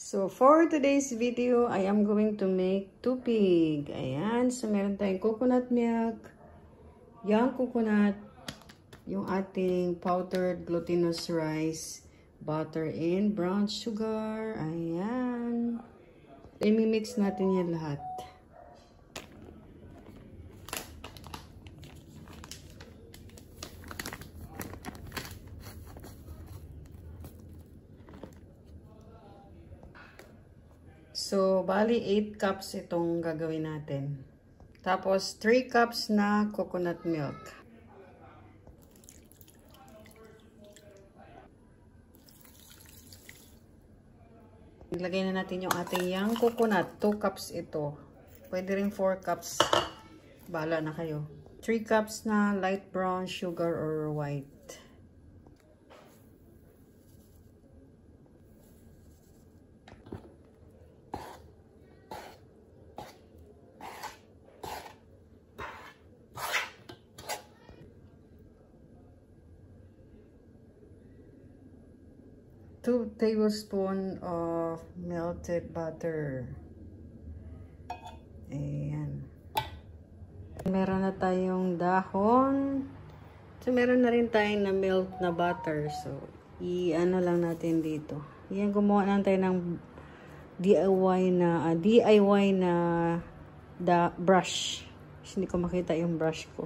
So, for today's video, I am going to make tupig. Ayan. So, meron tayong coconut milk, young coconut, yung ating powdered glutinous rice, butter, and brown sugar. Ayan. I-mix natin yan lahat. So, bali 8 cups itong gagawin natin. Tapos, 3 cups na coconut milk. Ilagay na natin yung ating young coconut. 2 cups ito. Pwede rin 4 cups. Bahala na kayo. 3 cups na light brown sugar or white. Two tablespoons of melted butter. Ayan. Meron na tayong dahon. So, meron na rin tayong na melt na butter. So, i-ano lang natin dito. Yan, gumawa lang tayo ng DIY na brush. Hindi ko makita yung brush ko.